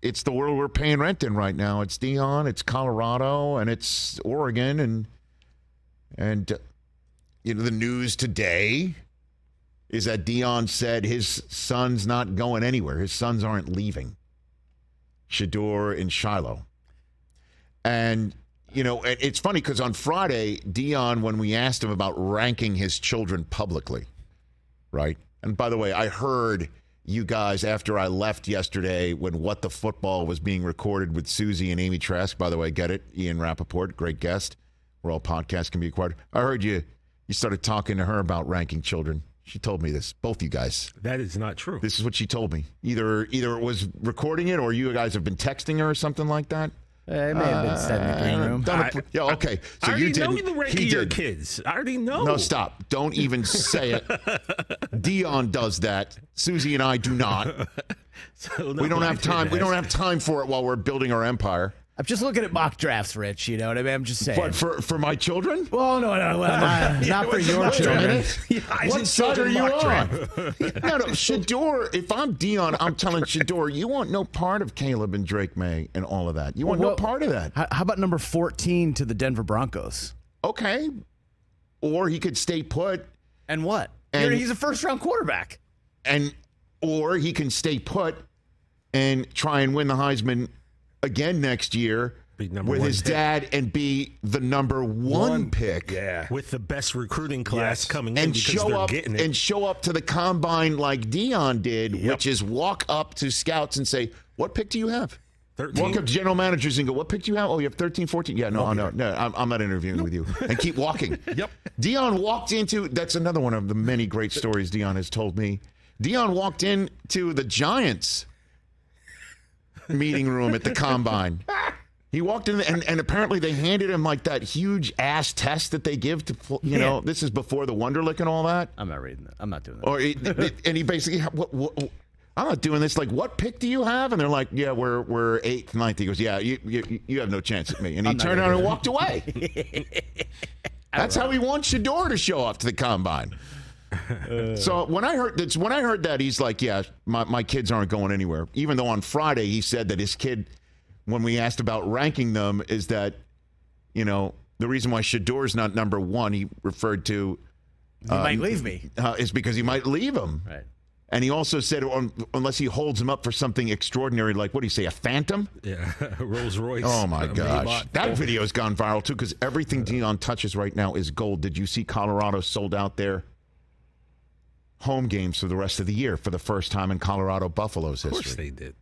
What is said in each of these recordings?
it's the world we're paying rent in right now. It's Deion, it's Colorado, and it's Oregon, and the news today is that Deion said his son's not going anywhere. His sons aren't leaving. Shedeur and Shiloh. And, it's funny because on Friday, Deion, when we asked him about ranking his children publicly, right? And by the way, I heard you guys after I left yesterday when What the Football was being recorded with Susie and Amy Trask. By the way, get it? Ian Rappaport, great guest, where all podcasts can be acquired. I heard you started talking to her about ranking children. She told me this, both you guys. That is not true. This is what she told me. Either it was recording it or you guys have been texting her or something like that. It may have been said in the green room. Okay. So I you already know did. the rank of your kids. I already know. No, stop. Don't even say it. Deion does that. Susie and I do not. We don't have time. We don't have time for it while we're building our empire. I'm just looking at mock drafts, Rich. You know what I mean? I'm just saying. But for my children? Well, no, not for your children. What side are you on? No, Shedeur, if I'm Deion, I'm telling Shedeur, you want no part of Caleb and Drake May and all of that. You want no part of that. How about number 14 to the Denver Broncos? Okay. Or he could stay put. And what? And he's a first-round quarterback. Or he can stay put and try and win the Heisman again next year with his dad and be the number one pick. Yeah. With the best recruiting class coming in and because show they're up getting it. and show up to the combine like Deion did, which is walk up to scouts and say, "What pick do you have?" 13? Walk up to general managers and go, "What pick do you have?" "Oh, you have 13, 14. Yeah, no, I'm not interviewing with you. And keep walking. Yep. Deion walked into, that's another one of the many great stories Deion has told me. Deion walked into the Giants meeting room at the combine. He walked in and apparently they handed him like that huge ass test that they give to, know, this is before the Wonderlic and all that. I'm not reading that. I'm not doing that. And he basically, I'm not doing this. Like, what pick do you have? And they're like, yeah, we're 8th, 9th. He goes, yeah, you have no chance at me. And he turned around and walked away. That's how he wants Shedeur to show up to the combine. So when I heard that, he's like, yeah, my kids aren't going anywhere. Even though on Friday he said that his kid, when we asked about ranking them, is that, the reason why Shedeur's not number one, he referred to. He might leave me. Is because he might leave him. Right. And he also said, unless he holds him up for something extraordinary, like, what do you say, a Phantom? Yeah, Rolls Royce. Oh, my gosh. That video's gone viral, too, because everything Deion touches right now is gold. Did you see Colorado sold out their home games for the rest of the year for the first time in Colorado Buffalo's history? Of course they did.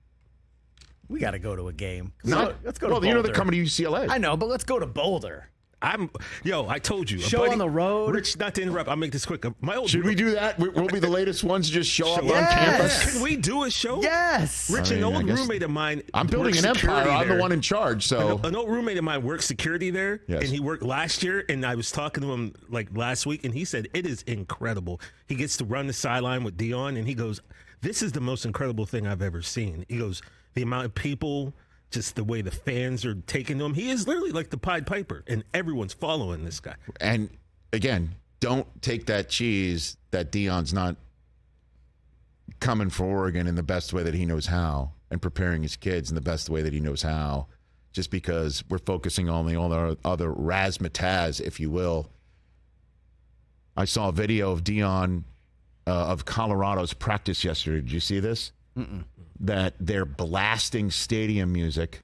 We got to go to a game. Let's go to Boulder. They're coming to UCLA. I know, but let's go to Boulder. I told you. Show on the road. Rich, not to interrupt, I'll make this quick. Should we do that? We'll be the latest ones to just show up on campus. Can we do a show? Yes. Rich, an old roommate of mine. I'm building an empire. I'm the one in charge. So an old roommate of mine works security there, yes. And he worked last year. And I was talking to him like last week, and he said it is incredible. He gets to run the sideline with Deion, and he goes, "This is the most incredible thing I've ever seen." He goes, "The amount of people." Just the way the fans are taking to him. He is literally like the Pied Piper, and everyone's following this guy. And, again, don't take that cheese that Deion's not coming for Oregon in the best way that he knows how and preparing his kids in the best way that he knows how, just because we're focusing on all the other razzmatazz, if you will. I saw a video of Deion of Colorado's practice yesterday. Did you see this? Mm-mm. That they're blasting stadium music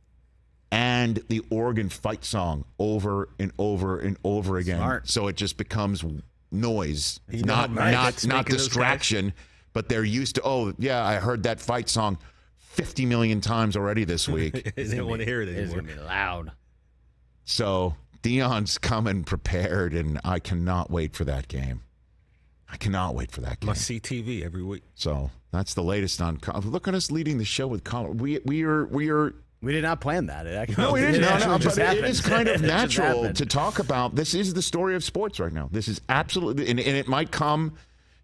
and the Oregon fight song over and over and over again. Smart. So it just becomes noise, You not know how nice not making those distraction. But they're used to, oh, yeah, I heard that fight song 50 million times already this week. They don't want to hear it It's anymore. going to be loud. So Deion's coming prepared, and I cannot wait for that game. I cannot wait for that game. Must see TV every week. So that's the latest on. Look at us leading the show with Colorado. We are. We did not plan that. It actually, No, we didn't. No, just but it happened. is kind of It just natural happened. to talk about. This is the story of sports right now. This is absolutely, and it might come,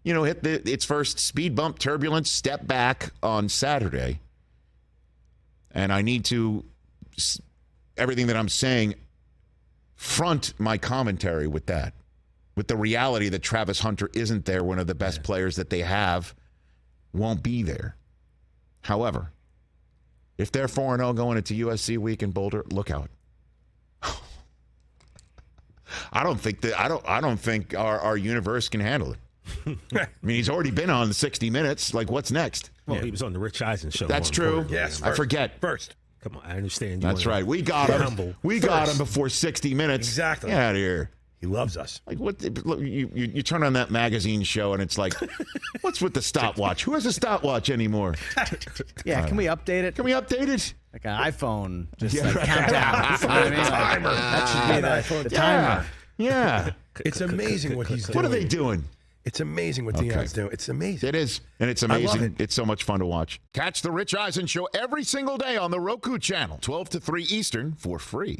hit its first speed bump, turbulence, step back on Saturday. And I need to, everything that I'm saying, front my commentary with that. With the reality that Travis Hunter isn't there, one of the best players that they have won't be there. However, If they're 4-0 going into USC week in Boulder, look out. I don't think our universe can handle it. I mean, he's already been on 60 Minutes. Like, what's next? Well, he was on the Rich Eisen Show. That's true. Yes, I forget. First. Come on, I understand. That's right. We got him. Humble. We got him before 60 Minutes. Exactly. Get out of here. He loves us. Like, what? Look, you turn on that magazine show and it's like, what's with the stopwatch? Who has a stopwatch anymore? Yeah, can we update it? Can we update it? Like an iPhone, just Yeah, like right. count down. You know what I mean? Like, Timer. that should be the timer. Yeah. It's amazing what he's doing. What are they doing? It's amazing what Deion's doing. It's amazing. It is. And it's love amazing. it. It's so much fun to watch. Catch the Rich Eisen Show every single day on the Roku channel, 12 to 3 Eastern for free.